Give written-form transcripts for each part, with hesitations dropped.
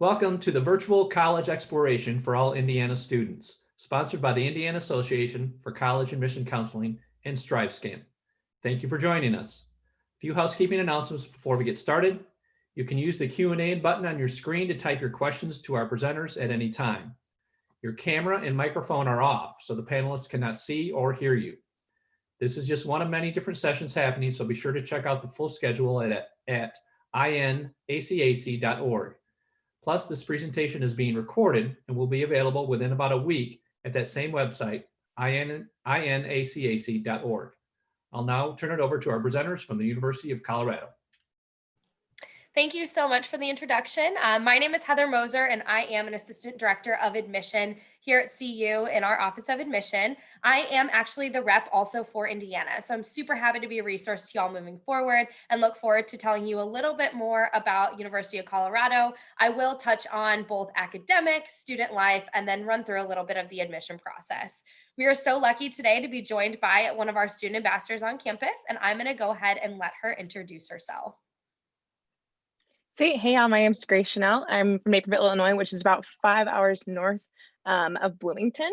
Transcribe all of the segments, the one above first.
Welcome to the virtual college exploration for all Indiana students, sponsored by the Indiana Association for College Admission Counseling and StriveScan. Thank you for joining us. A few housekeeping announcements before we get started. You can use the Q&A button on your screen to type your questions to our presenters at any time. Your camera and microphone are off, so the panelists cannot see or hear you. This is just one of many different sessions happening, so be sure to check out the full schedule at inacac.org. Plus, this presentation is being recorded and will be available within about a week at that same website, inacac.org. I'll now turn it over to our presenters from the University of Colorado. Thank you so much for the introduction. My name is Heather Moser, and I am an Assistant Director of Admission here at CU in our Office of Admission. I am actually the rep also for Indiana, so I'm super happy to be a resource to y'all moving forward and look forward to telling you a little bit more about University of Colorado. I will touch on both academics, student life, and then run through a little bit of the admission process. We are so lucky today to be joined by one of our student ambassadors on campus, and I'm going to go ahead and let her introduce herself. Sweet. Hey, y'all. My name's Grace Chanel. I'm from Naperville, Illinois, which is about 5 hours north of Bloomington.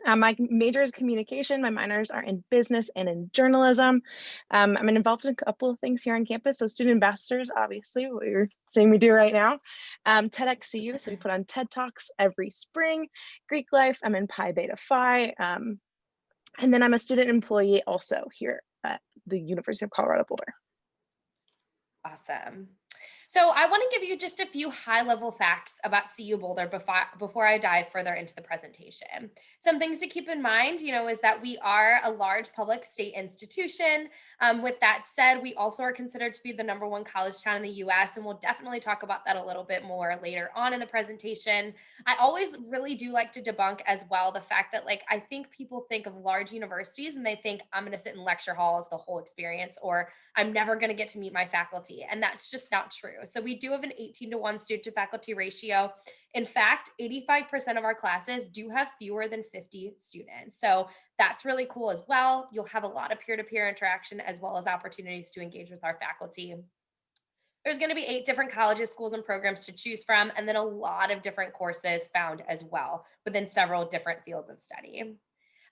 My major is communication. My minors are in business and in journalism. I'm involved in a couple of things here on campus. So student ambassadors, obviously, what you're seeing me do right now. TEDxCU, so we put on TED Talks every spring. Greek life, I'm in Pi Beta Phi. And then I'm a student employee also here at the University of Colorado Boulder. Awesome. So I want to give you just a few high-level facts about CU Boulder before I dive further into the presentation. Some things to keep in mind, is that we are a large public state institution. With that said, we also are considered to be the #1 college town in the US, and we'll definitely talk about that a little bit more later on in the presentation. I always really do like to debunk as well the fact that I think people think of large universities and they think I'm going to sit in lecture halls the whole experience, or I'm never going to get to meet my faculty. And that's just not true. So we do have an 18-to-1 student to faculty ratio. In fact, 85% of our classes do have fewer than 50 students. So that's really cool as well. You'll have a lot of peer-to-peer interaction as well as opportunities to engage with our faculty. There's going to be 8 different colleges, schools, and programs to choose from, and then a lot of different courses found as well within several different fields of study.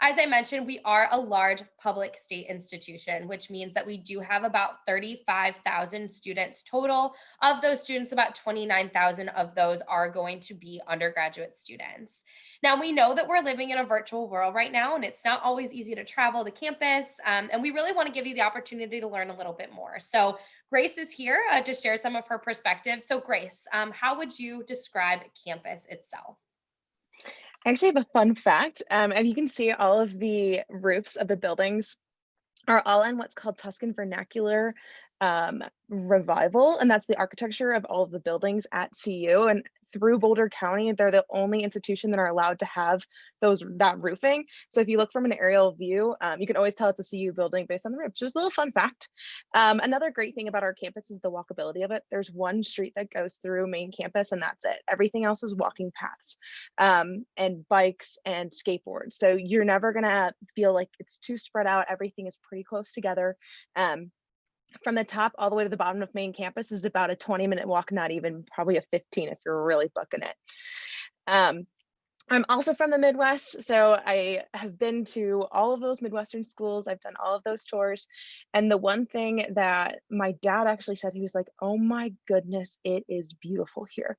As I mentioned, we are a large public state institution, which means that we do have about 35,000 students total. Of those students, about 29,000 of those are going to be undergraduate students. Now, we know that we're living in a virtual world right now, and it's not always easy to travel to campus, and we really want to give you the opportunity to learn a little bit more. So Grace is here to share some of her perspective. So Grace, how would you describe campus itself? I actually have a fun fact. If you can see, all of the roofs of the buildings are all in what's called Tuscan vernacular revival, and that's the architecture of all of the buildings at CU. And through Boulder County, they're the only institution that are allowed to have that roofing. So if you look from an aerial view, you can always tell it's a CU building based on the roof. Just a little fun fact. Another great thing about our campus is the walkability of it. There's one street that goes through main campus, and that's it. Everything else is walking paths and bikes and skateboards. So you're never gonna feel like it's too spread out. Everything is pretty close together. From the top all the way to the bottom of main campus is about a 20-minute walk, not even, probably a 15 if you're really booking it. I'm also from the Midwest, so I have been to all of those Midwestern schools. I've done all of those tours. And the one thing that my dad actually said, he was like, "Oh my goodness, it is beautiful here."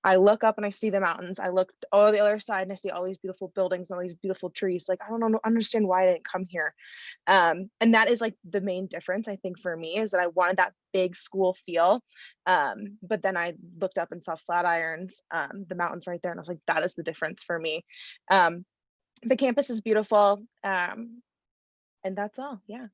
I look up and I see the mountains. I look all the other side and I see all these beautiful buildings and all these beautiful trees. Like, I don't understand why I didn't come here. And that is the main difference, I think, for me, is that I wanted that big school feel. But then I looked up and saw Flatirons, the mountains right there. And I was like, that is the difference for me. The campus is beautiful. And that's all. Yeah.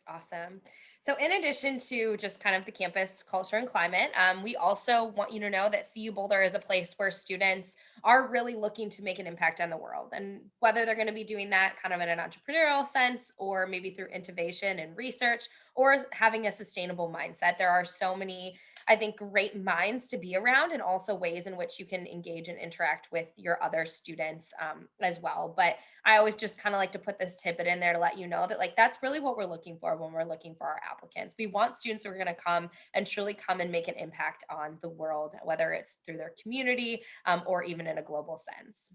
Awesome. So in addition to just kind of the campus culture and climate, we also want you to know that CU Boulder is a place where students are really looking to make an impact on the world. And whether they're going to be doing that kind of in an entrepreneurial sense, or maybe through innovation and research, or having a sustainable mindset, there are so many I think, great minds to be around, and also ways in which you can engage and interact with your other students as well. But I always just kind of like to put this tidbit in there to let you know that like that's really what we're looking for when we're looking for our applicants. We want students who are going to come and truly come and make an impact on the world, whether it's through their community or even in a global sense.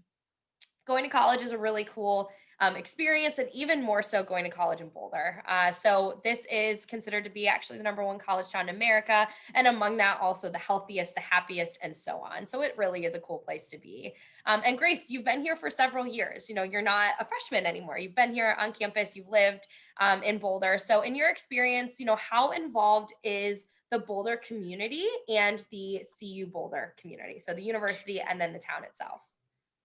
Going to college is a really cool experience, and even more so going to college in Boulder. So this is considered to be actually the #1 college town in America, and among that also the healthiest, the happiest, and so on. So it really is a cool place to be. And Grace, you've been here for several years. You know, you're not a freshman anymore. You've been here on campus. You've lived in Boulder. So in your experience, you know, how involved is the Boulder community and the CU Boulder community? So the university and then the town itself.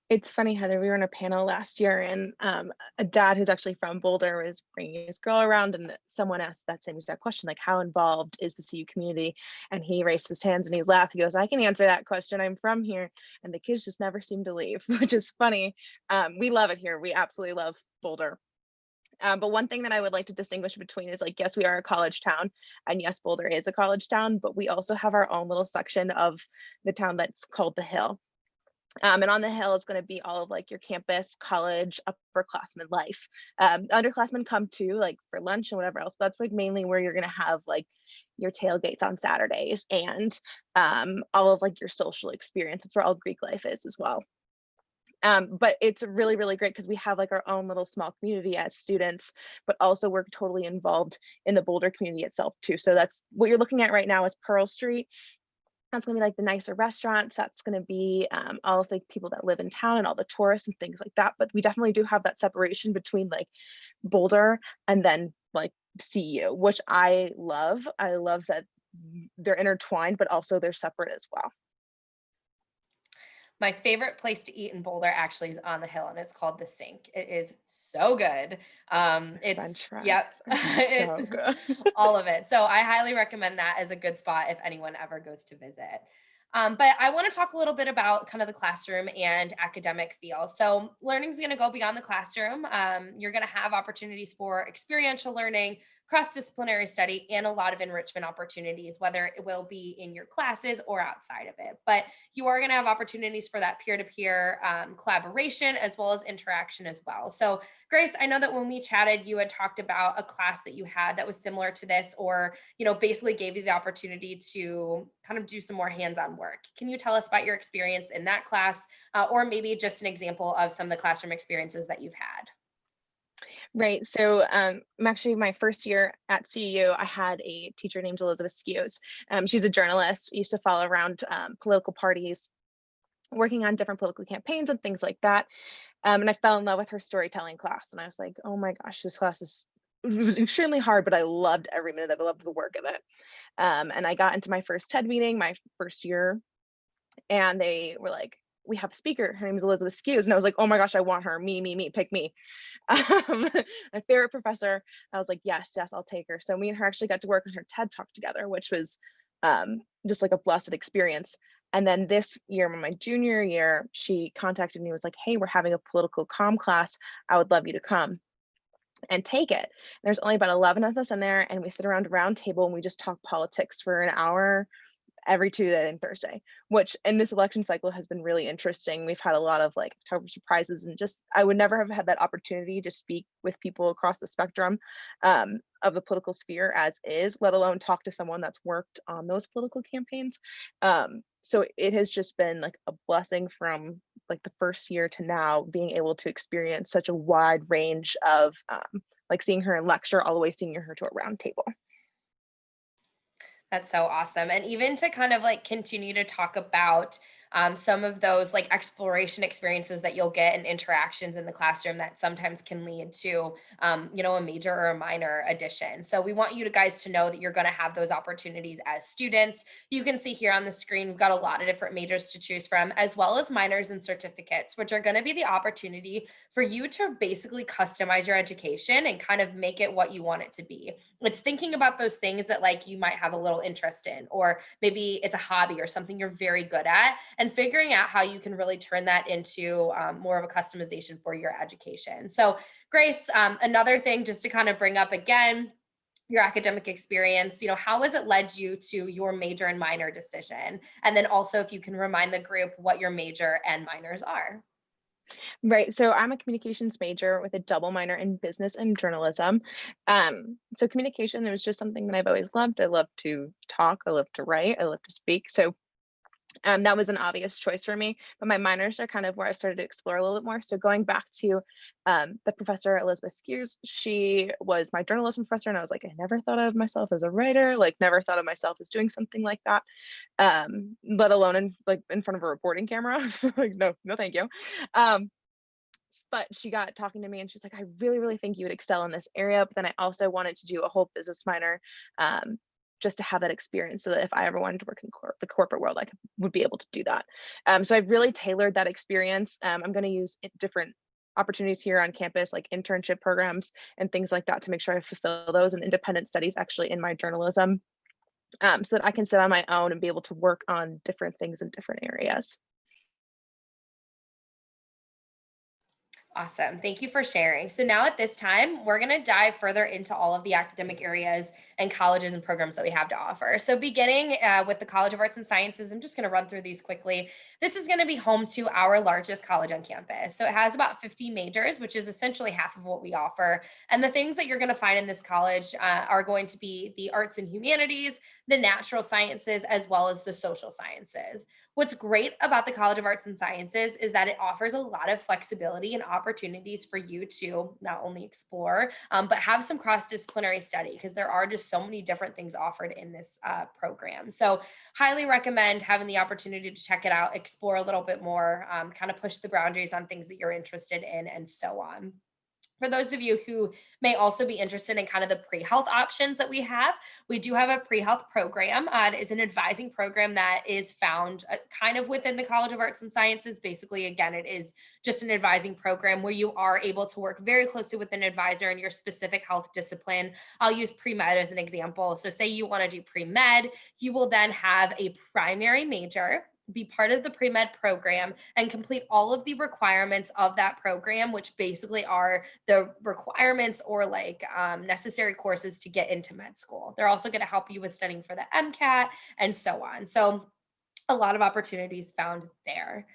It's funny, Heather, we were in a panel last year, and a dad who's actually from Boulder was bringing his girl around, and someone asked that same exact question, like, how involved is the CU community? And he raised his hands and he laughed. He goes, I can answer that question. I'm from here. And the kids just never seem to leave, which is funny. We love it here. We absolutely love Boulder. But one thing that I would like to distinguish between is, like, yes, we are a college town, and yes, Boulder is a college town, but we also have our own little section of the town that's called the Hill. And on the Hill is going to be all of like your campus, college, upperclassmen life. Underclassmen come too, like for lunch and whatever else. That's like mainly where you're going to have like your tailgates on Saturdays, and all of like your social experience. It's where all Greek life is as well. But it's really, really great because we have like our own little small community as students, but also we're totally involved in the Boulder community itself too. So that's what you're looking at right now is Pearl Street. That's going to be like the nicer restaurants. That's going to be all of the people that live in town and all the tourists and things like that. But we definitely do have that separation between like Boulder and then like CU, which I love. I love that they're intertwined, but also they're separate as well. My favorite place to eat in Boulder actually is on the Hill, and it's called the Sink. It is so good. French fries Yep, are so good. all of it. So I highly recommend that as a good spot if anyone ever goes to visit. But I want to talk a little bit about kind of the classroom and academic feel. So learning is going to go beyond the classroom. You're going to have opportunities for experiential learning, cross-disciplinary study, and a lot of enrichment opportunities, whether it will be in your classes or outside of it. But you are going to have opportunities for that peer-to-peer collaboration as well as interaction as well. So Grace, I know that when we chatted, you had talked about a class that you had that was similar to this, or, you know, basically gave you the opportunity to kind of do some more hands-on work. Can you tell us about your experience in that class, or maybe just an example of some of the classroom experiences that you've had? Right. So I'm actually my first year at CU, I had a teacher named Elizabeth Skews. She's a journalist, used to follow around political parties, working on different political campaigns and things like that. And I fell in love with her storytelling class. And I was like, oh my gosh, this class is, it was extremely hard, but I loved every minute of it. I loved the work of it. And I got into my first TED meeting, my first year, and they were like, we have a speaker. Her name is Elizabeth Skews. And I was like, oh my gosh, I want her. Me, pick me. My favorite professor. I was like, yes, I'll take her. So me and her actually got to work on her TED Talk together, which was just like a blessed experience. And then this year, my junior year, she contacted me and was like, hey, we're having a political comm class. I would love you to come and take it. There's only about 11 of us in there, and we sit around a round table and we just talk politics for an hour every Tuesday and Thursday, which in this election cycle has been really interesting. We've had a lot of like October surprises, and just I would never have had that opportunity to speak with people across the spectrum of the political sphere as is, let alone talk to someone that's worked on those political campaigns. So it has just been like a blessing from like the first year to now, being able to experience such a wide range of like seeing her in lecture all the way seeing her to a round table. That's so awesome. And even to kind of like continue to talk about some of those like exploration experiences that you'll get and interactions in the classroom that sometimes can lead to, you know, a major or a minor addition. So we want you guys to know that you're going to have those opportunities as students. You can see here on the screen, we've got a lot of different majors to choose from, as well as minors and certificates, which are going to be the opportunity for you to basically customize your education and kind of make it what you want it to be. It's thinking about those things that like you might have a little interest in, or maybe it's a hobby or something you're very good at, and figuring out how you can really turn that into more of a customization for your education. So Grace, another thing just to kind of bring up again, your academic experience, how has it led you to your major and minor decision? And then also if you can remind the group what your major and minors are. Right. So I'm a communications major with a double minor in business and journalism. So communication, it was just something that I've always loved. I love to talk, I love to write, I love to speak. So that was an obvious choice for me. But my minors are kind of where I started to explore a little bit more. So going back to the professor, Elizabeth Skews, she was my journalism professor. And I was like, I never thought of myself as a writer, like never thought of myself as doing something like that, let alone in front of a reporting camera. Like, no, no, thank you. Um, but she got talking to me and she's like, I really, really think you would excel in this area. But then I also wanted to do a whole business minor, um, just to have that experience so that if I ever wanted to work in the corporate world, would be able to do that. So I've really tailored that experience. I'm going to use different opportunities here on campus, like internship programs and things like that, to make sure I fulfill those, and independent studies actually in my journalism, so that I can sit on my own and be able to work on different things in different areas. Awesome. Thank you for sharing. So now at this time, we're going to dive further into all of the academic areas and colleges and programs that we have to offer. So beginning with the College of Arts and Sciences, I'm just going to run through these quickly. This is going to be home to our largest college on campus. So it has about 50 majors, which is essentially half of what we offer. And the things that you're going to find in this college are going to be the arts and humanities, the natural sciences, as well as the social sciences. What's great about the College of Arts and Sciences is that it offers a lot of flexibility and opportunities for you to not only explore, but have some cross-disciplinary study, because there are just so many different things offered in this program. So highly recommend having the opportunity to check it out, explore a little bit more, kind of push the boundaries on things that you're interested in, and so on. For those of you who may also be interested in kind of the pre-health options that we do have a pre-health program. It is an advising program that is found kind of within the College of Arts and Sciences. Basically, again, it is just an advising program where you are able to work very closely with an advisor in your specific health discipline. I'll use pre-med as an example. So say you want to do pre-med, you will then have a primary major, be part of the pre-med program, and complete all of the requirements of that program, which basically are the requirements or necessary courses to get into med school. They're also going to help you with studying for the MCAT and so on. So a lot of opportunities found there.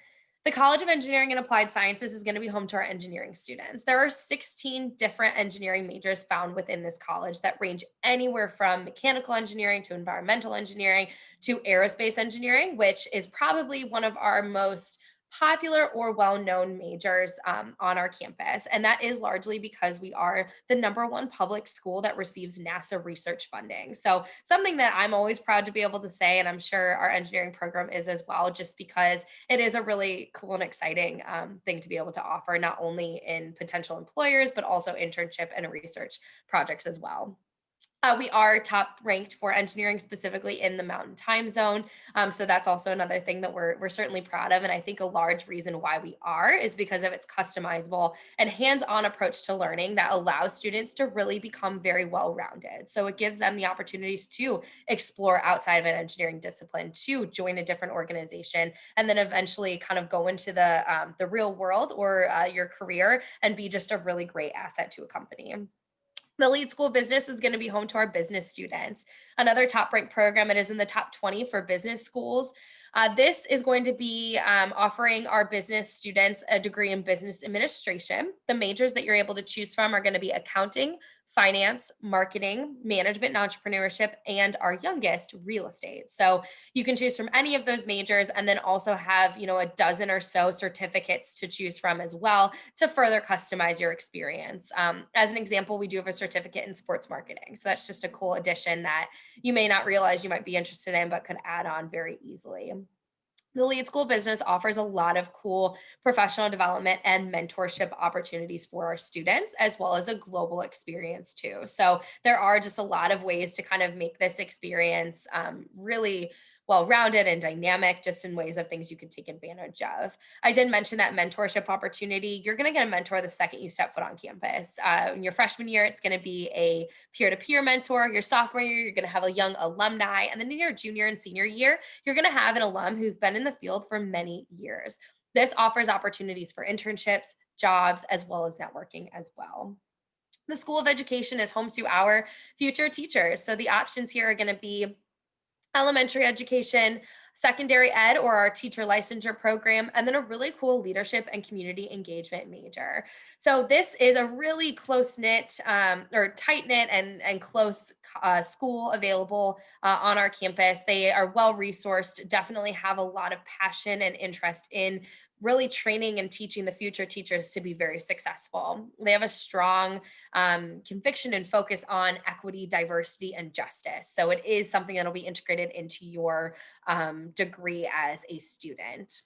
The College of Engineering and Applied Sciences is going to be home to our engineering students. There are 16 different engineering majors found within this college that range anywhere from mechanical engineering to environmental engineering to aerospace engineering, which is probably one of our most popular or well-known majors on our campus. And that is largely because we are the #1 public school that receives NASA research funding. So something that I'm always proud to be able to say, and I'm sure our engineering program is as well, just because it is a really cool and exciting thing to be able to offer, not only in potential employers, but also internship and research projects as well. We are top ranked for engineering, specifically in the Mountain Time Zone. So that's also another thing that we're certainly proud of. And I think a large reason why we are is because of its customizable and hands-on approach to learning that allows students to really become very well-rounded. So it gives them the opportunities to explore outside of an engineering discipline, to join a different organization, and then eventually kind of go into the real world or your career and be just a really great asset to a company. The Lead School Business is going to be home to our business students. Another top ranked program, it is in the top 20 for business schools. This is going to be offering our business students a degree in business administration. The majors that you're able to choose from are going to be accounting, finance, marketing, management and entrepreneurship, and our youngest, real estate. So you can choose from any of those majors, and then also have, a dozen or so certificates to choose from as well to further customize your experience. As an example, we do have a certificate in sports marketing. So that's just a cool addition that you may not realize you might be interested in, but could add on very easily. The Lead School Business offers a lot of cool professional development and mentorship opportunities for our students, as well as a global experience too. So there are just a lot of ways to kind of make this experience really well-rounded and dynamic, just in ways of things you can take advantage of. I did mention that mentorship opportunity. You're going to get a mentor the second you step foot on campus. In your freshman year, it's going to be a peer-to-peer mentor. Your sophomore year, you're going to have a young alumni. And then in your junior and senior year, you're going to have an alum who's been in the field for many years. This offers opportunities for internships, jobs, as well as networking as well. The School of Education is home to our future teachers. So the options here are going to be elementary education, secondary ed, or our teacher licensure program, and then a really cool leadership and community engagement major. So this is a really close knit or tight knit and close school available on our campus. They are well resourced, definitely have a lot of passion and interest in really training and teaching the future teachers to be very successful. They have a strong conviction and focus on equity, diversity, and justice. So it is something that'll be integrated into your degree as a student.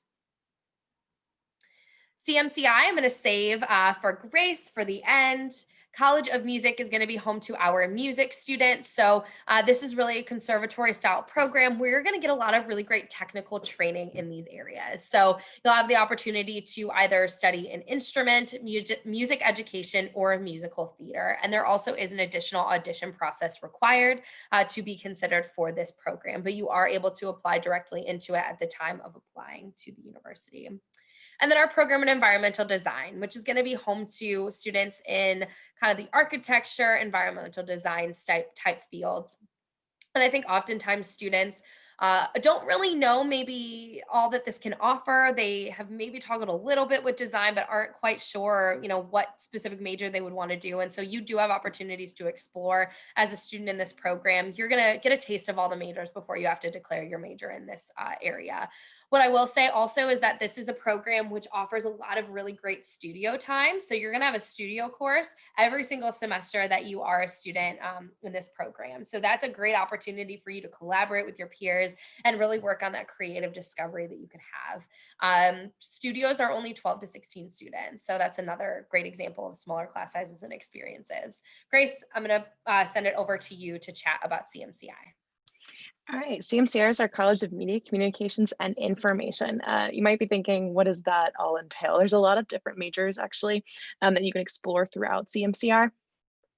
CMCI, I'm going to save for Grace for the end. College of Music is going to be home to our music students. So this is really a conservatory style program where you're going to get a lot of really great technical training in these areas. So you'll have the opportunity to either study an instrument, music education, or musical theater. And there also is an additional audition process required to be considered for this program, but you are able to apply directly into it at the time of applying to the university. And then our program in environmental design, which is going to be home to students in kind of the architecture, environmental design type fields. And I think oftentimes students don't really know maybe all that this can offer. They have maybe toggled a little bit with design, but aren't quite sure, what specific major they would want to do. And so you do have opportunities to explore as a student in this program. You're going to get a taste of all the majors before you have to declare your major in this area. What I will say also is that this is a program which offers a lot of really great studio time. So you're going to have a studio course every single semester that you are a student in this program. So that's a great opportunity for you to collaborate with your peers and really work on that creative discovery that you can have. Studios are only 12 to 16 students. So that's another great example of smaller class sizes and experiences. Grace, I'm going to send it over to you to chat about CMCI. All right, CMCR is our College of Media, Communications, and Information. You might be thinking, what does that all entail? There's a lot of different majors actually that you can explore throughout CMCR.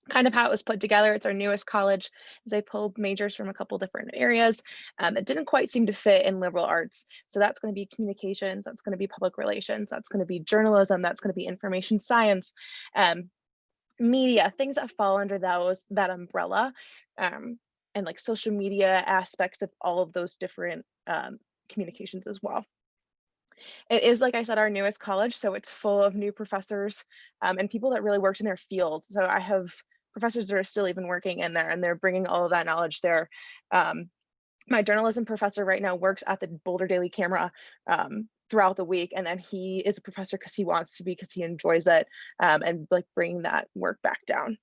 Kind of how it was put together. It's our newest college. As they pulled majors from a couple different areas. It didn't quite seem to fit in liberal arts. So that's going to be communications, that's going to be public relations, that's going to be journalism, that's going to be information science, media, things that fall under that umbrella. And like social media aspects of all of those different communications as well. It is, like I said, our newest college, so it's full of new professors and people that really worked in their field. So I have professors that are still even working in there, and they're bringing all of that knowledge there. My journalism professor right now works at the Boulder Daily Camera throughout the week, and then he is a professor because he wants to be, because he enjoys it, and like bringing that work back down.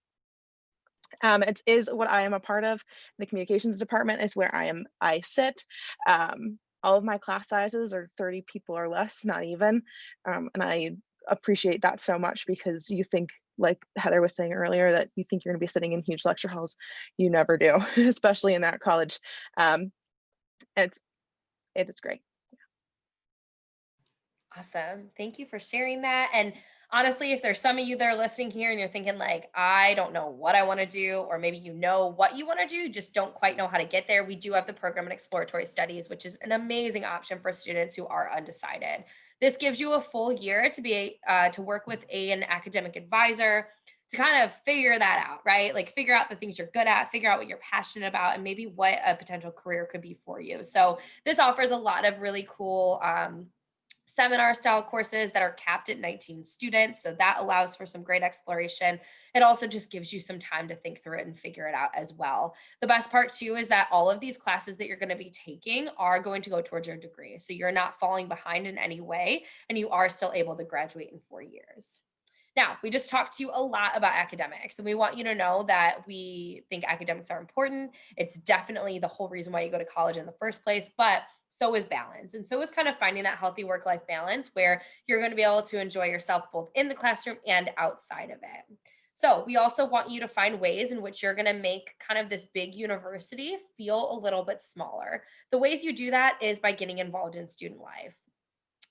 It is what I am a part of. The communications department is where I sit. All of my class sizes are 30 people or less, not even. And I appreciate that so much, because you think, like Heather was saying earlier, that you think you're going to be sitting in huge lecture halls. You never do, especially in that college. It is great. Awesome. Thank you for sharing that. And honestly, if there's some of you that are listening here and you're thinking like, I don't know what I want to do, or maybe you know what you want to do, you just don't quite know how to get there, we do have the program in exploratory studies, which is an amazing option for students who are undecided. This gives you a full year to be to work with an academic advisor to kind of figure that out, right? Like figure out the things you're good at, figure out what you're passionate about, and maybe what a potential career could be for you. So this offers a lot of really cool seminar style courses that are capped at 19 students. So that allows for some great exploration. It also just gives you some time to think through it and figure it out as well. The best part too is that all of these classes that you're going to be taking are going to go towards your degree. So you're not falling behind in any way, and you are still able to graduate in 4 years. Now, we just talked to you a lot about academics, and we want you to know that we think academics are important. It's definitely the whole reason why you go to college in the first place, but so is balance. And so is kind of finding that healthy work-life balance where you're going to be able to enjoy yourself both in the classroom and outside of it. So we also want you to find ways in which you're going to make kind of this big university feel a little bit smaller. The ways you do that is by getting involved in student life.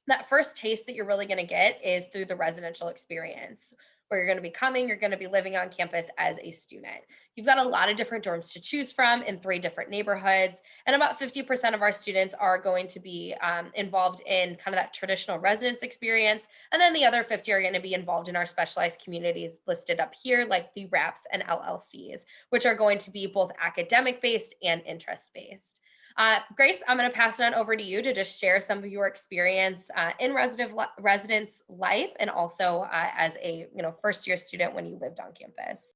That first taste that you're really going to get is through the residential experience. where you're going to be coming, you're going to be living on campus as a student. You've got a lot of different dorms to choose from in 3 different neighborhoods. And about 50% of our students are going to be involved in kind of that traditional residence experience. And then the other 50 are going to be involved in our specialized communities listed up here, like the RAPs and LLCs, which are going to be both academic based and interest based. Grace, I'm going to pass it on over to you to just share some of your experience in residence life, and also as a first year student when you lived on campus.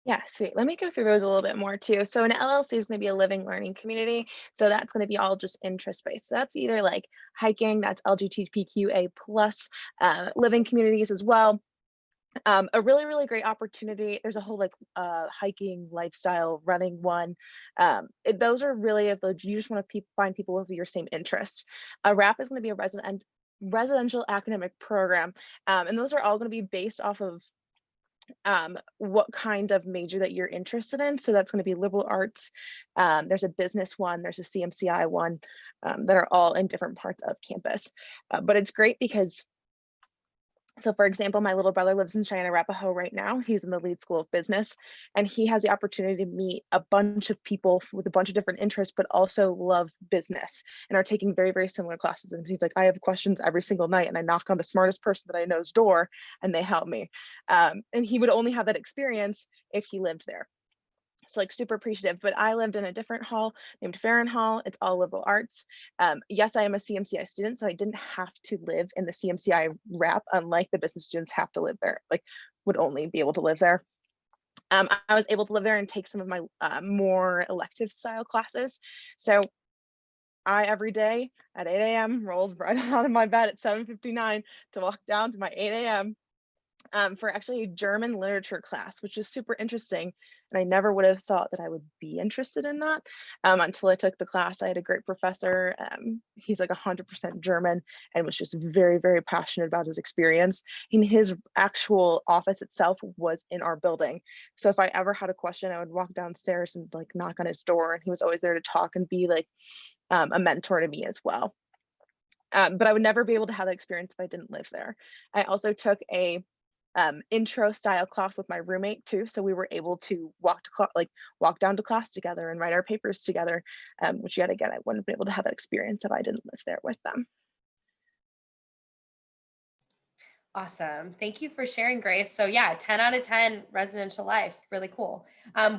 Yeah, sweet. Let me go through those a little bit more too. So an LLC is going to be a living learning community. So that's going to be all just interest based. So that's either like hiking, that's LGBTQA plus living communities as well. A really, really great opportunity. There's a whole like hiking, lifestyle, running one. Those are really if you just want to find people with your same interests. A RAP is going to be a residential academic program, and those are all going to be based off of what kind of major that you're interested in. So that's going to be liberal arts. There's a business one, there's a CMCI one, that are all in different parts of campus. But it's great because, so for example, my little brother lives in Cheyenne, Arapahoe right now. He's in the lead school of business, and he has the opportunity to meet a bunch of people with a bunch of different interests, but also love business and are taking very, very similar classes. And he's like, I have questions every single night, and I knock on the smartest person that I know's door, and they help me. And he would only have that experience if he lived there. So like super appreciative. But I lived in a different hall named Farron Hall. It's all liberal arts. Yes, I am a CMCI student, so I didn't have to live in the CMCI RAP, unlike the business students have to live there, like would only be able to live there. I was able to live there and take some of my more elective style classes. So I every day at 8 a.m. rolled right out of my bed at 7:59 to walk down to my 8 a.m. For actually a German literature class, which is super interesting. And I never would have thought that I would be interested in that until I took the class. I had a great professor. He's like 100% German and was just very, very passionate about his experience. And his actual office itself was in our building. So if I ever had a question, I would walk downstairs and like knock on his door, and he was always there to talk and be like a mentor to me as well. But I would never be able to have that experience if I didn't live there. I also took a intro style class with my roommate too, so we were able to walk down to class together and write our papers together, which yet again I wouldn't have been able to have that experience if I didn't live there with them. Awesome. Thank you for sharing, Grace. So yeah, 10 out of 10 residential life. Really cool.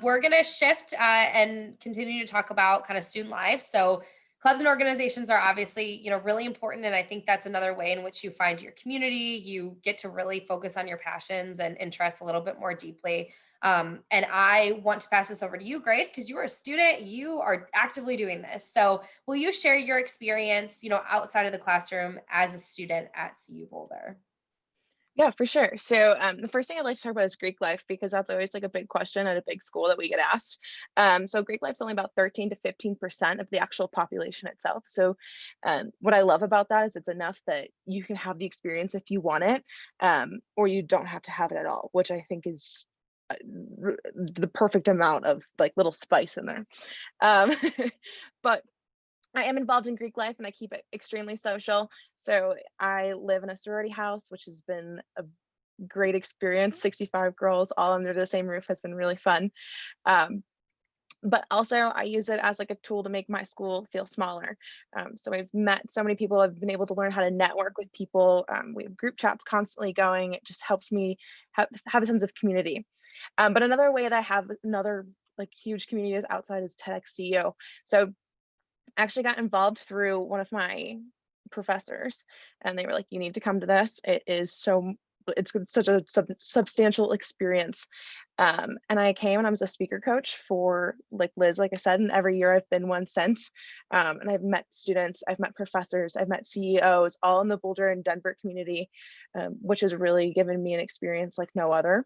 We're going to shift and continue to talk about kind of student life. So clubs and organizations are obviously, really important. And I think that's another way in which you find your community. You get to really focus on your passions and interests a little bit more deeply. And I want to pass this over to you, Grace, because you are a student, you are actively doing this. So will you share your experience, outside of the classroom as a student at CU Boulder? Yeah, for sure. So the first thing I'd like to talk about is Greek life, because that's always like a big question at a big school that we get asked. So Greek life's only about 13 to 15% of the actual population itself. So what I love about that is it's enough that you can have the experience if you want it, or you don't have to have it at all, which I think is the perfect amount of like little spice in there. Um, but I am involved in Greek life and I keep it extremely social. So I live in a sorority house, which has been a great experience. 65 girls all under the same roof has been really fun. But also I use it as like a tool to make my school feel smaller. So I've met so many people. I've been able to learn how to network with people. We have group chats constantly going. It just helps me have a sense of community. But another way that I have another like huge community is outside is TEDx CEO. So actually got involved through one of my professors, and they were like, you need to come to this. It's such a substantial experience. And I came and I was a speaker coach for like Liz, like I said, and every year I've been one since. And I've met students, I've met professors, I've met CEOs, all in the Boulder and Denver community, which has really given me an experience like no other.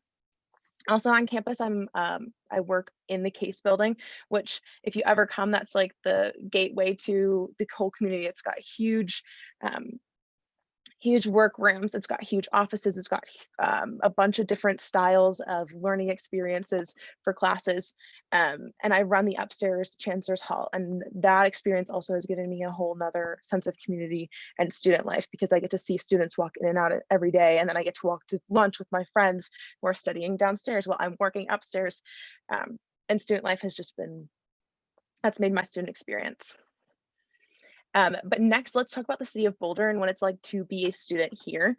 Also on campus, I work in the case building, which if you ever come, that's like the gateway to the whole community. It's got huge huge work rooms. It's got huge offices. It's got a bunch of different styles of learning experiences for classes. And I run the upstairs Chancellor's Hall. And that experience also has given me a whole nother sense of community and student life, because I get to see students walk in and out every day. And then I get to walk to lunch with my friends who are studying downstairs while I'm working upstairs. And student life has just been, that's made my student experience. But next, let's talk about the city of Boulder and what it's like to be a student here.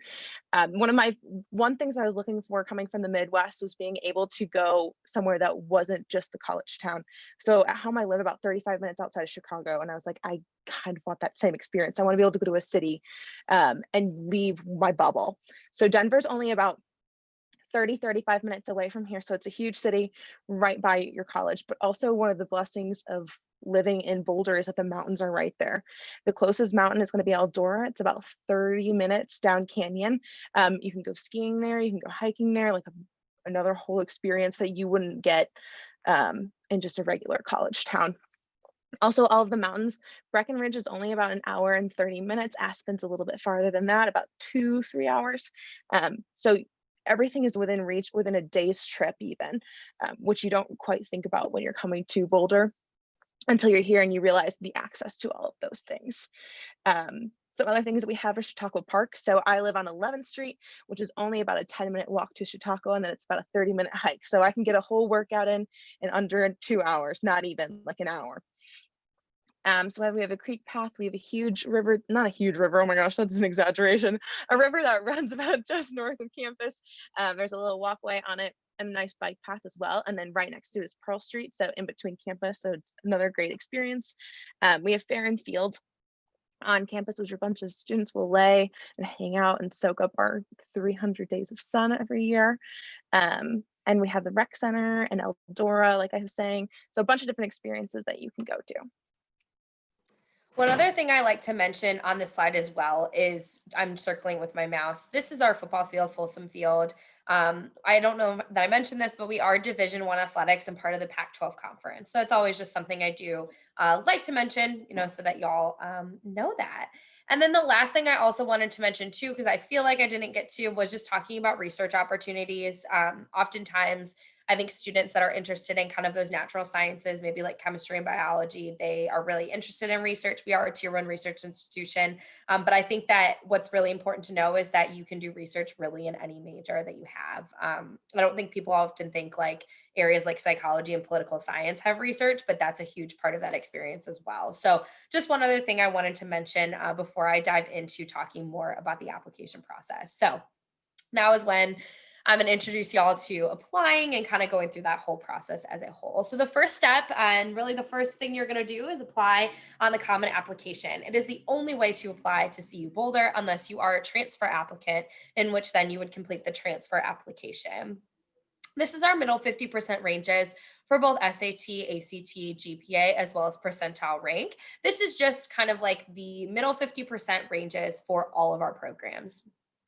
One things I was looking for coming from the Midwest was being able to go somewhere that wasn't just the college town. So at home, I live about 35 minutes outside of Chicago, and I was like, I kind of want that same experience. I want to be able to go to a city and leave my bubble. So Denver's only about 35 minutes away from here. So it's a huge city right by your college, but also one of the blessings of living in Boulder is that the mountains are right there. The closest mountain is going to be Eldora. It's about 30 minutes down canyon. You can go skiing there, you can go hiking there, like another whole experience that you wouldn't get in just a regular college town. Also, all of the mountains, Breckenridge is only about an hour and 30 minutes. Aspen's a little bit farther than that, about 2-3 hours. So everything is within reach, within a day's trip even, which you don't quite think about when you're coming to Boulder until you're here and you realize the access to all of those things. Some other things that we have are Chautauqua Park. So I live on 11th Street, which is only about a 10-minute walk to Chautauqua, and then it's about a 30-minute hike. So I can get a whole workout in under 2 hours, not even like an hour. So we have a creek path, we have a huge river, not a huge river, oh my gosh, that's an exaggeration, a river that runs about just north of campus. There's a little walkway on it and a nice bike path as well. And then right next to it is Pearl Street, so in between campus, so it's another great experience. We have Fair and Field on campus, which a bunch of students will lay and hang out and soak up our 300 days of sun every year. And we have the rec center and Eldora, like I was saying, so a bunch of different experiences that you can go to. One other thing I like to mention on this slide as well is I'm circling with my mouse. This is our football field, Folsom Field. I don't know that I mentioned this, but we are Division I athletics and part of the Pac-12 conference. So it's always just something I do like to mention, so that y'all know that. And then the last thing I also wanted to mention too, because I feel like I didn't get to, was just talking about research opportunities. Oftentimes, I think students that are interested in kind of those natural sciences, maybe like chemistry and biology, they are really interested in research. We are a tier 1 research institution. But I think that what's really important to know is that you can do research really in any major that you have. I don't think people often think like areas like psychology and political science have research, but that's a huge part of that experience as well. So just one other thing I wanted to mention before I dive into talking more about the application process. So now is when I'm going to introduce y'all to applying and kind of going through that whole process as a whole. So the first step, and really the first thing you're going to do, is apply on the Common Application. It is the only way to apply to CU Boulder unless you are a transfer applicant, in which then you would complete the transfer application. This is our middle 50% ranges for both SAT, ACT, GPA, as well as percentile rank. This is just kind of like the middle 50% ranges for all of our programs.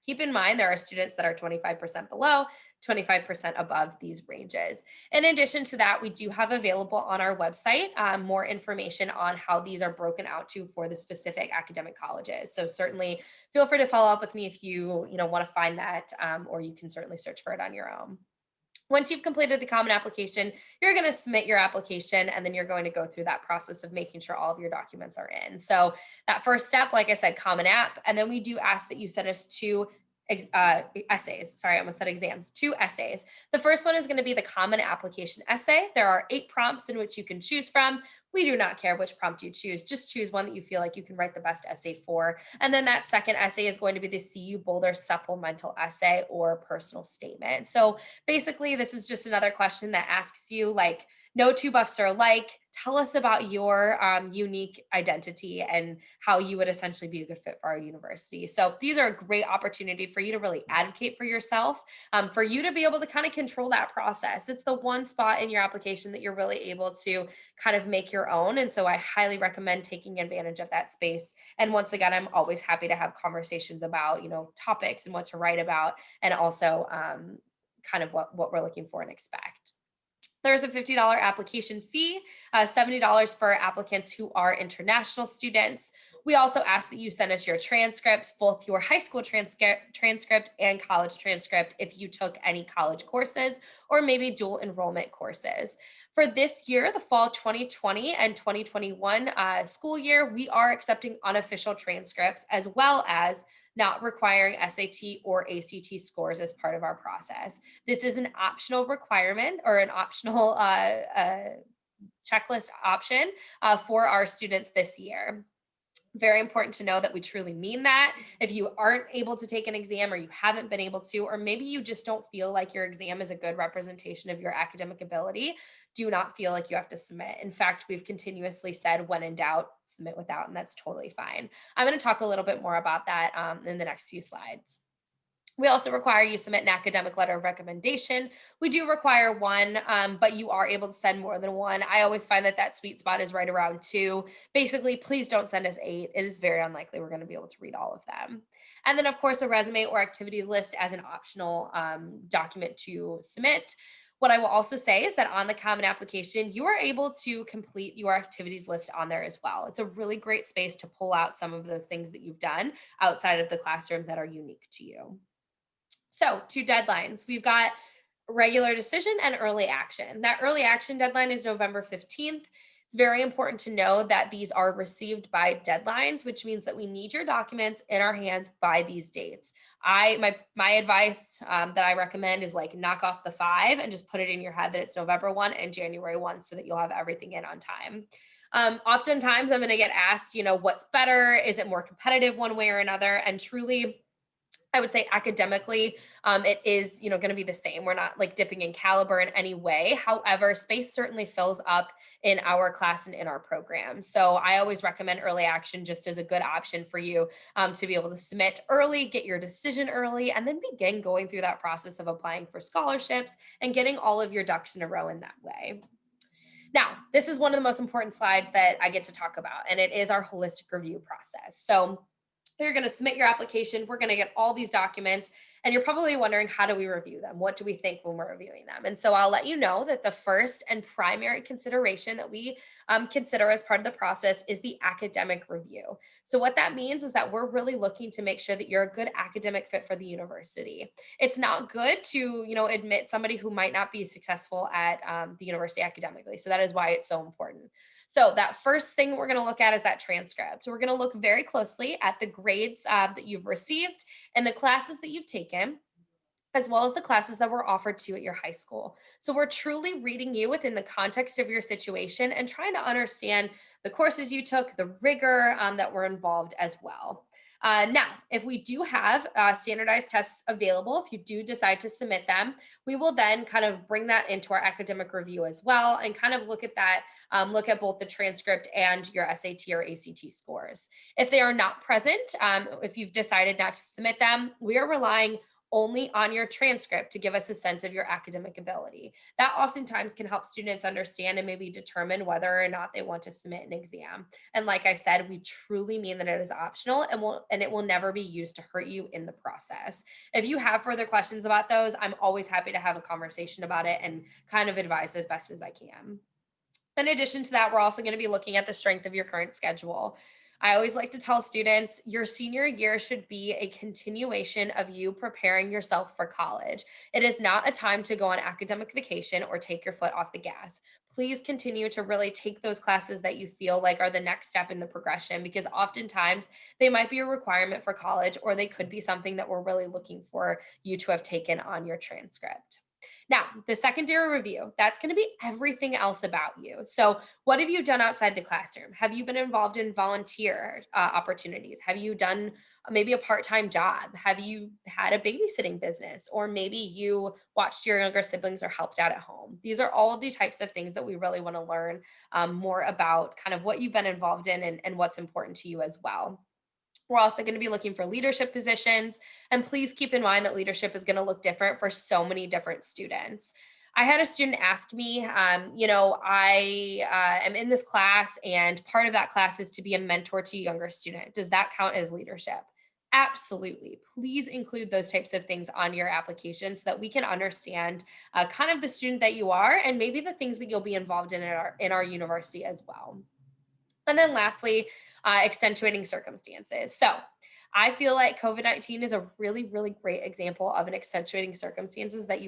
Keep in mind, there are students that are 25% below, 25% above these ranges. In addition to that, we do have available on our website more information on how these are broken out to for the specific academic colleges. So certainly feel free to follow up with me if you want to find that, or you can certainly search for it on your own. Once you've completed the Common Application, you're going to submit your application, and then you're going to go through that process of making sure all of your documents are in. So that first step, like I said, Common App, and then we do ask that you send us 2 essays. Sorry, I almost said exams. 2 essays. The first one is going to be the Common Application essay. There are 8 prompts in which you can choose from. We do not care which prompt you choose. Just choose one that you feel like you can write the best essay for. And then that second essay is going to be the CU Boulder supplemental essay or personal statement. So basically, this is just another question that asks you, like, no 2 buffs are alike. Tell us about your unique identity and how you would essentially be a good fit for our university. So these are a great opportunity for you to really advocate for yourself, for you to be able to kind of control that process. It's the one spot in your application that you're really able to kind of make your own. And so I highly recommend taking advantage of that space. And once again, I'm always happy to have conversations about, topics and what to write about, and also kind of what we're looking for and expect. There's a $50 application fee, $70 for applicants who are international students. We also ask that you send us your transcripts, both your high school transcript and college transcript if you took any college courses or maybe dual enrollment courses. For this year, the fall 2020 and 2021 school year, we are accepting unofficial transcripts as well as not requiring SAT or ACT scores as part of our process. This is an optional requirement or an optional checklist option for our students this year. Very important to know that we truly mean that. If you aren't able to take an exam or you haven't been able to, or maybe you just don't feel like your exam is a good representation of your academic ability, do not feel like you have to submit. In fact, we've continuously said when in doubt, submit without, and that's totally fine. I'm going to talk a little bit more about that in the next few slides. We also require you submit an academic letter of recommendation. We do require one, but you are able to send more than one. I always find that that sweet spot is right around 2. Basically, please don't send us 8. It is very unlikely we're going to be able to read all of them. And then, of course, a resume or activities list as an optional document to submit. What I will also say is that on the Common Application, you are able to complete your activities list on there as well. It's a really great space to pull out some of those things that you've done outside of the classroom that are unique to you. So 2 deadlines. We've got regular decision and early action. That early action deadline is November 15th. It's very important to know that these are received by deadlines, which means that we need your documents in our hands by these dates. My advice that I recommend is like knock off the 5 and just put it in your head that it's November 1 and January 1 so that you'll have everything in on time. Oftentimes I'm going to get asked, what's better? Is it more competitive one way or another? And truly, I would say academically, it is, going to be the same. We're not like dipping in caliber in any way. However, space certainly fills up in our class and in our program. So I always recommend early action just as a good option for you to be able to submit early, get your decision early, and then begin going through that process of applying for scholarships and getting all of your ducks in a row in that way. Now, this is one of the most important slides that I get to talk about, and it is our holistic review process. So you're going to submit your application. We're going to get all these documents, and you're probably wondering, how do we review them? What do we think when we're reviewing them? And so I'll let you know that the first and primary consideration that we consider as part of the process is the academic review. So what that means is that we're really looking to make sure that you're a good academic fit for the university. It's not good to, admit somebody who might not be successful at the university academically. So that is why it's so important. So that first thing we're going to look at is that transcript. We're going to look very closely at the grades that you've received and the classes that you've taken, as well as the classes that were offered to you at your high school. So we're truly reading you within the context of your situation and trying to understand the courses you took, the rigor that were involved as well. Now, if we do have standardized tests available, if you do decide to submit them, we will then kind of bring that into our academic review as well and kind of look at that, look at both the transcript and your SAT or ACT scores. If they are not present, if you've decided not to submit them, we are relying only on your transcript to give us a sense of your academic ability. That oftentimes can help students understand and maybe determine whether or not they want to submit an exam. And like I said, we truly mean that it is optional and it will never be used to hurt you in the process. If you have further questions about those, I'm always happy to have a conversation about it and kind of advise as best as I can. In addition to that, we're also going to be looking at the strength of your current schedule. I always like to tell students your senior year should be a continuation of you preparing yourself for college. It is not a time to go on academic vacation or take your foot off the gas. Please continue to really take those classes that you feel like are the next step in the progression, because oftentimes they might be a requirement for college, or they could be something that we're really looking for you to have taken on your transcript. Now, the secondary review, that's going to be everything else about you. So what have you done outside the classroom? Have you been involved in volunteer opportunities? Have you done maybe a part-time job? Have you had a babysitting business? Or maybe you watched your younger siblings or helped out at home? These are all the types of things that we really want to learn more about, kind of what you've been involved in and what's important to you as well. We're also going to be looking for leadership positions. And please keep in mind that leadership is going to look different for so many different students. I had a student ask me, I am in this class and part of that class is to be a mentor to a younger student. Does that count as leadership? Absolutely. Please include those types of things on your application so that we can understand kind of the student that you are and maybe the things that you'll be involved in our university as well. And then lastly, extenuating circumstances. So I feel like COVID-19 is a really, really great example of an extenuating circumstance that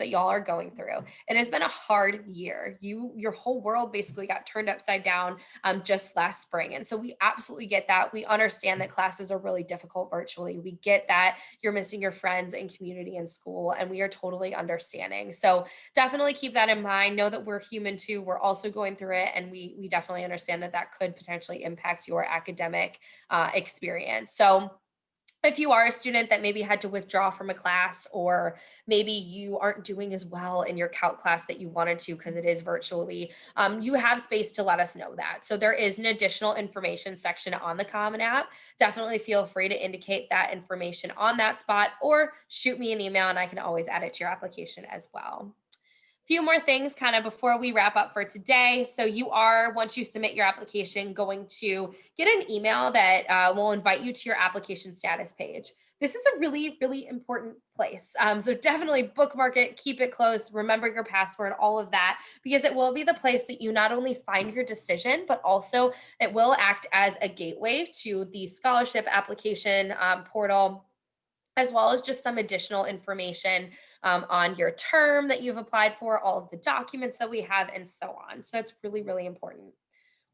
y'all are going through. It has been a hard year. Your whole world basically got turned upside down just last spring. And so we absolutely get that. We understand that classes are really difficult virtually. We get that you're missing your friends and community in school, and we are totally understanding. So definitely keep that in mind. Know that we're human too. We're also going through it, and we definitely understand that that could potentially impact your academic experience. So if you are a student that maybe had to withdraw from a class, or maybe you aren't doing as well in your calc class that you wanted to because it is virtually, you have space to let us know that. So there is an additional information section on the Common App. Definitely feel free to indicate that information on that spot, or shoot me an email and I can always add it to your application as well. Few more things kind of before we wrap up for today. So you are, once you submit your application, going to get an email that will invite you to your application status page. This is a really, really important place. So definitely bookmark it, keep it close, remember your password, all of that, because it will be the place that you not only find your decision, but also it will act as a gateway to the scholarship application portal, as well as just some additional information on your term that you've applied for, all of the documents that we have, and so on. So that's really, really important.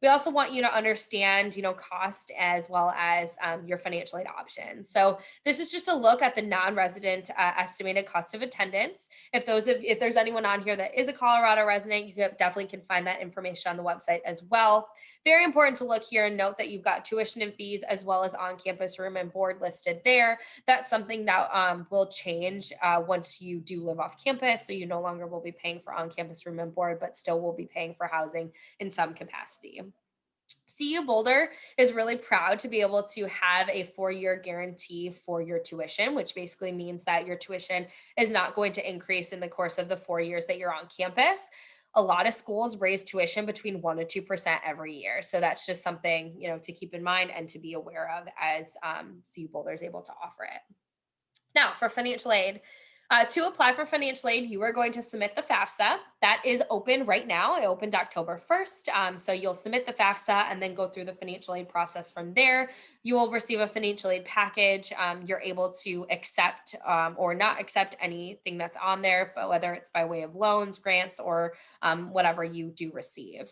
We also want you to understand, cost as well as your financial aid options. So this is just a look at the non-resident estimated cost of attendance. If there's anyone on here that is a Colorado resident, you definitely can find that information on the website as well. Very important to look here and note that you've got tuition and fees as well as on-campus room and board listed there. That's something that will change once you do live off campus. So you no longer will be paying for on-campus room and board, but still will be paying for housing in some capacity. CU Boulder is really proud to be able to have a 4-year guarantee for your tuition, which basically means that your tuition is not going to increase in the course of the 4 years that you're on campus. A lot of schools raise tuition between 1% to 2% every year. So that's just something, to keep in mind and to be aware of as CU Boulder is able to offer it. Now, for financial aid, to apply for financial aid, you are going to submit the FAFSA. That is open right now. It opened October 1st. So you'll submit the FAFSA and then go through the financial aid process from there. You will receive a financial aid package. You're able to accept or not accept anything that's on there, but whether it's by way of loans, grants, or whatever you do receive.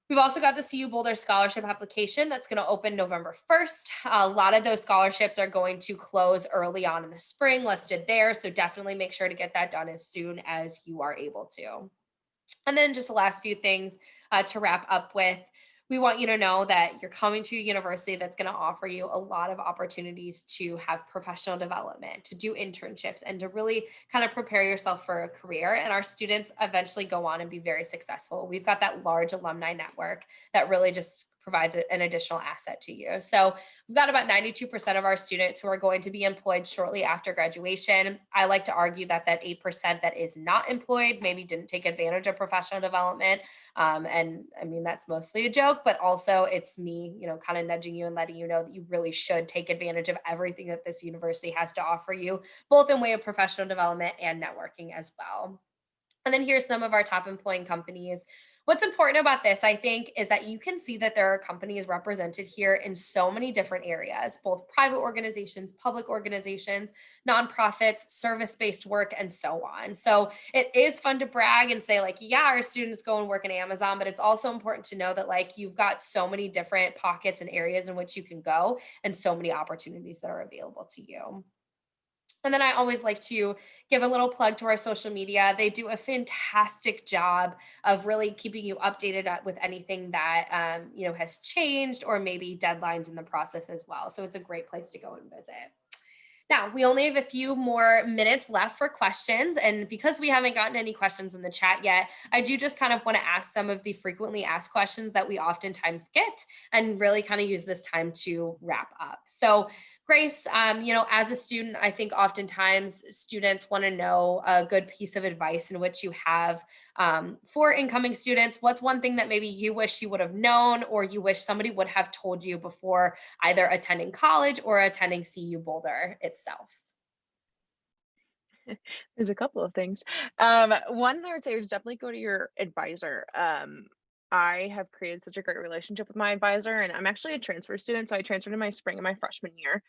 We've also got the CU Boulder scholarship application that's going to open November 1st. A lot of those scholarships are going to close early on in the spring, listed there. So definitely make sure to get that done as soon as you are able to. And then just the last few things to wrap up with. We want you to know that you're coming to a university that's going to offer you a lot of opportunities to have professional development, to do internships, and to really kind of prepare yourself for a career. And our students eventually go on and be very successful. We've got that large alumni network that really just provides an additional asset to you. So we've got about 92% of our students who are going to be employed shortly after graduation. I like to argue that 8% that is not employed maybe didn't take advantage of professional development. And I mean, that's mostly a joke, but also it's me, kind of nudging you and letting you know that you really should take advantage of everything that this university has to offer you, both in way of professional development and networking as well. And then here's some of our top employing companies. What's important about this, I think, is that you can see that there are companies represented here in so many different areas, both private organizations, public organizations, nonprofits, service-based work, and so on. So it is fun to brag and say, yeah, our students go and work in Amazon, but it's also important to know that you've got so many different pockets and areas in which you can go and so many opportunities that are available to you. And then I always like to give a little plug to our social media. They do a fantastic job of really keeping you updated with anything that has changed, or maybe deadlines in the process as well. So it's a great place to go and visit. Now, we only have a few more minutes left for questions. And because we haven't gotten any questions in the chat yet, I do just kind of want to ask some of the frequently asked questions that we oftentimes get, and really kind of use this time to wrap up. So Grace, as a student, I think oftentimes students want to know a good piece of advice in which you have for incoming students. What's one thing that maybe you wish you would have known, or you wish somebody would have told you before either attending college or attending CU Boulder itself? There's a couple of things. One that I would say is definitely go to your advisor. I have created such a great relationship with my advisor, and I'm actually a transfer student. So I transferred in my spring of my freshman year.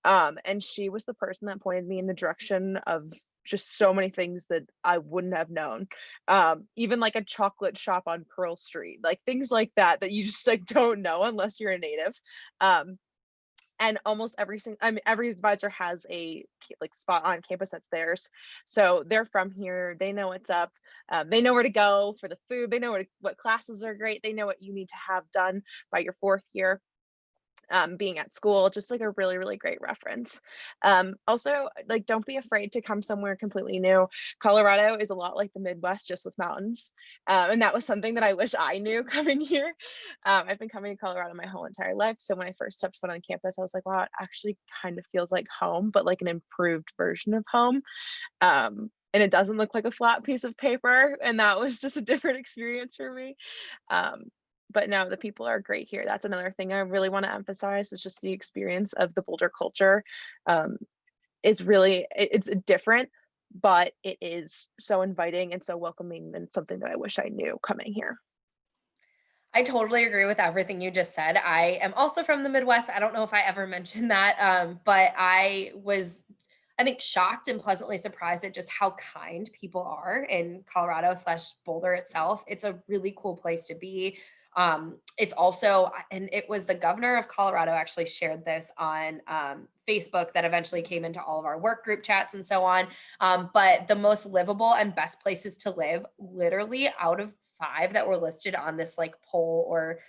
And she was the person that pointed me in the direction of just so many things that I wouldn't have known. Even like a chocolate shop on Pearl Street, like things like that you just like don't know unless you're a native. Um, and almost I mean, every advisor has a like spot on campus that's theirs. So they're from here. They know what's up. They know where to go for the food. They know what classes are great. They know what you need to have done by your fourth year, being at school. Just like a really, really great reference. Also, like, don't be afraid to come somewhere completely new. Colorado is a lot like the Midwest, just with mountains. And that was something that I wish I knew coming here. I've been coming to Colorado my whole entire life. So when I first stepped foot on campus, I was like, wow, it actually kind of feels like home, but like an improved version of home. And it doesn't look like a flat piece of paper. And that was just a different experience for me. Um, but no, the people are great here. That's another thing I really want to emphasize is just the experience of the Boulder culture. Um, it's different, but it is so inviting and so welcoming, and something that I wish I knew coming here. I totally agree with everything you just said. I am also from the Midwest. I don't know if I ever mentioned that, but I was, I think, shocked and pleasantly surprised at just how kind people are in Colorado slash Boulder itself. It's a really cool place to be. It's also, and it was the governor of Colorado actually shared this on Facebook that eventually came into all of our work group chats and so on. But the most livable and best places to live, literally out of 5 that were listed on this like poll or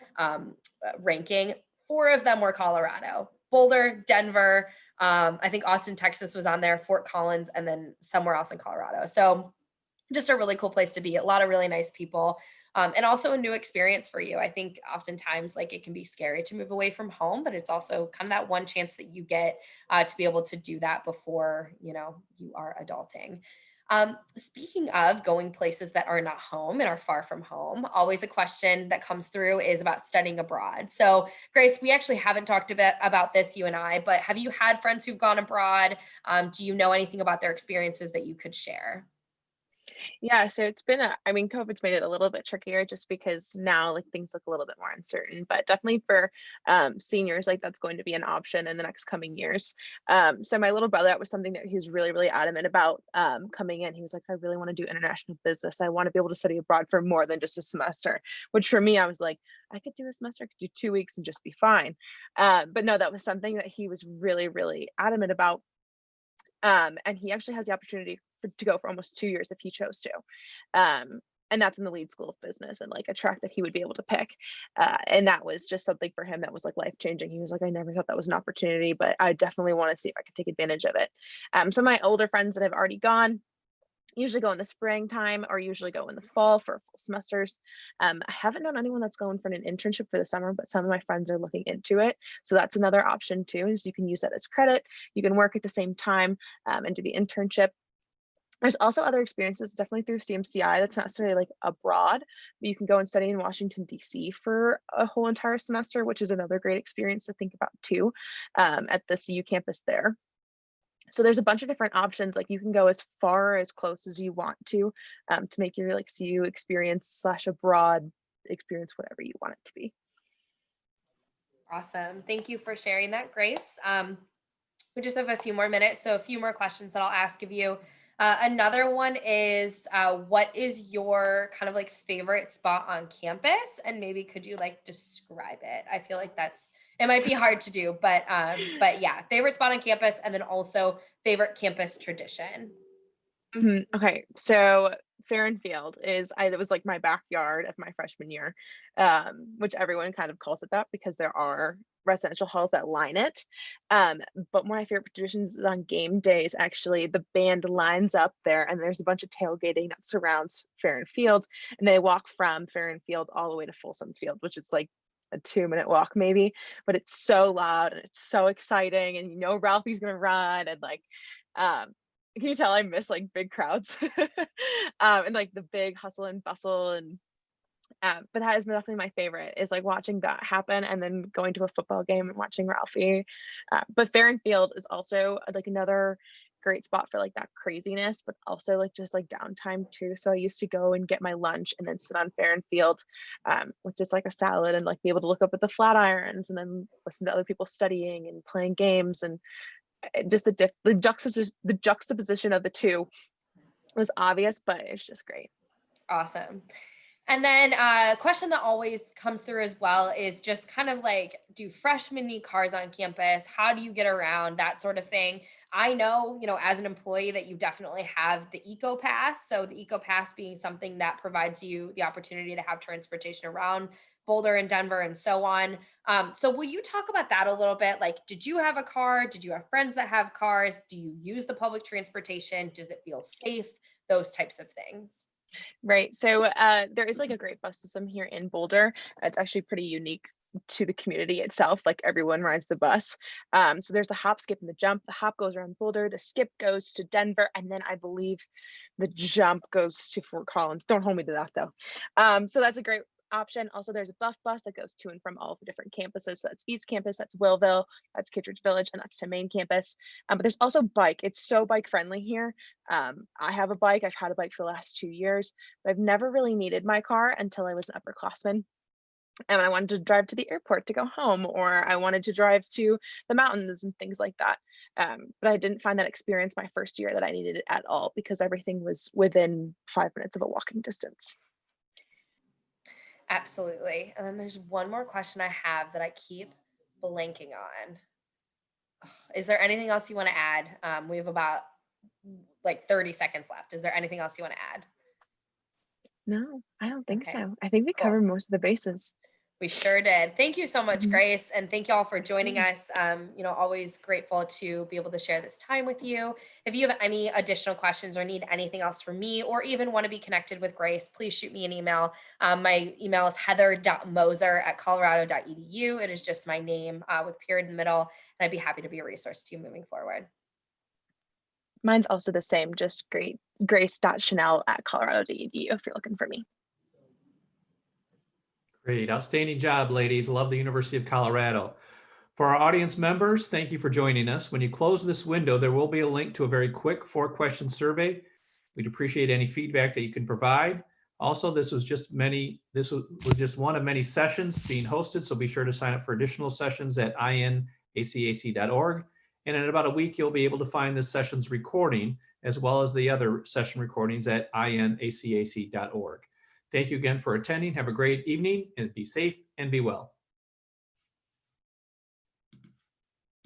ranking, 4 of them were Colorado: Boulder, Denver, I think Austin, Texas was on there, Fort Collins, and then somewhere else in Colorado. So just a really cool place to be. A lot of really nice people. And also a new experience for you. I think oftentimes like it can be scary to move away from home, but it's also kind of that one chance that you get to be able to do that before, you are adulting. Speaking of going places that are not home and are far from home, always a question that comes through is about studying abroad. So Grace, we actually haven't talked a bit about this, you and I, but have you had friends who've gone abroad? Do you know anything about their experiences that you could share? Yeah, so I mean, COVID's made it a little bit trickier just because now like things look a little bit more uncertain, but definitely for seniors, like that's going to be an option in the next coming years. So my little brother, that was something that he was really, really adamant about coming in. He was like, I really want to do international business. I want to be able to study abroad for more than just a semester, which for me, I was like, I could do a semester, I could do 2 weeks and just be fine. But no, that was something that he was really, really adamant about. And he actually has the opportunity to go for almost 2 years if he chose to. And that's in the lead school of business and like a track that he would be able to pick. And that was just something for him that was like life changing. He was like, I never thought that was an opportunity, but I definitely want to see if I could take advantage of it. So my older friends that have already gone, usually go in the springtime or usually go in the fall for full semesters. I haven't known anyone that's going for an internship for the summer, but some of my friends are looking into it. So that's another option too, is you can use that as credit. You can work at the same time and do the internship. There's also other experiences, definitely through CMCI, that's not necessarily like abroad, but you can go and study in Washington, D.C. for a whole entire semester, which is another great experience to think about too, at the CU campus there. So there's a bunch of different options. Like you can go as far as close as you want to make your like CU experience slash abroad experience, whatever you want it to be. Awesome. Thank you for sharing that, Grace. We just have a few more minutes, so a few more questions that I'll ask of you. Another one is, what is your kind of like favorite spot on campus? And maybe could you like describe it? I feel like it might be hard to do, but yeah, favorite spot on campus, and then also favorite campus tradition. Okay, so Fair and Field it was like my backyard of my freshman year, which everyone kind of calls it that because there are residential halls that line it. But one of my favorite traditions is on game days, actually, the band lines up there and there's a bunch of tailgating that surrounds Fair and Field, and they walk from Fair and Field all the way to Folsom Field, which is like a 2-minute walk maybe, but it's so loud and it's so exciting, and Ralphie's gonna run, and like can you tell I miss like big crowds and like the big hustle and bustle, and but that is definitely my favorite, is like watching that happen and then going to a football game and watching Ralphie. But Fair and Field is also like another great spot for like that craziness, but also like just like downtime too. So I used to go and get my lunch and then sit on Fair and Field with just like a salad and like be able to look up at the Flatirons and then listen to other people studying and playing games. And just the juxtaposition of the two was obvious, but it's just great. Awesome. And then a question that always comes through as well is just kind of like, do freshmen need cars on campus? How do you get around, that sort of thing? I know, as an employee that you definitely have the Eco Pass. So the Eco Pass being something that provides you the opportunity to have transportation around Boulder and Denver and so on. So will you talk about that a little bit? Like, did you have a car? Did you have friends that have cars? Do you use the public transportation? Does it feel safe? Those types of things. Right. So there is like a great bus system here in Boulder. It's actually pretty unique to the community itself. Like everyone rides the bus. So there's the hop, skip, and the jump. The hop goes around Boulder. The skip goes to Denver, and then I believe the jump goes to Fort Collins. Don't hold me to that though. So that's a great option. Also, there's a buff bus that goes to and from all of the different campuses. So that's East Campus, that's Willville, that's Kittredge Village, and that's to main campus. But there's also bike. It's so bike friendly here. I have a bike. I've had a bike for the last 2 years, but I've never really needed my car until I was an upperclassman. And I wanted to drive to the airport to go home, or I wanted to drive to the mountains and things like that. But I didn't find that experience my first year that I needed it at all because everything was within 5 minutes of a walking distance. Absolutely. And then there's one more question I have that I keep blanking on. Is there anything else you want to add? We have about like 30 seconds left. Is there anything else you want to add? No, I don't think Okay, so. I think we cool. covered most of the bases. We sure did. Thank you so much, Mhm. Grace. And thank you all for joining us. Always grateful to be able to share this time with you. If you have any additional questions or need anything else from me, or even want to be connected with Grace, please shoot me an email. My email is heather.moser@colorado.edu. It is just my name with period in the middle. And I'd be happy to be a resource to you moving forward. Mine's also the same, just grace.chanel@colorado.edu if you're looking for me. Great. Outstanding job, ladies. Love the University of Colorado. For our audience members, thank you for joining us. When you close this window, there will be a link to a very quick 4-question survey. We'd appreciate any feedback that you can provide. Also, this was just one of many sessions being hosted, so be sure to sign up for additional sessions at inacac.org. And in about a week, you'll be able to find this session's recording, as well as the other session recordings at inacac.org. Thank you again for attending. Have a great evening and be safe and be well.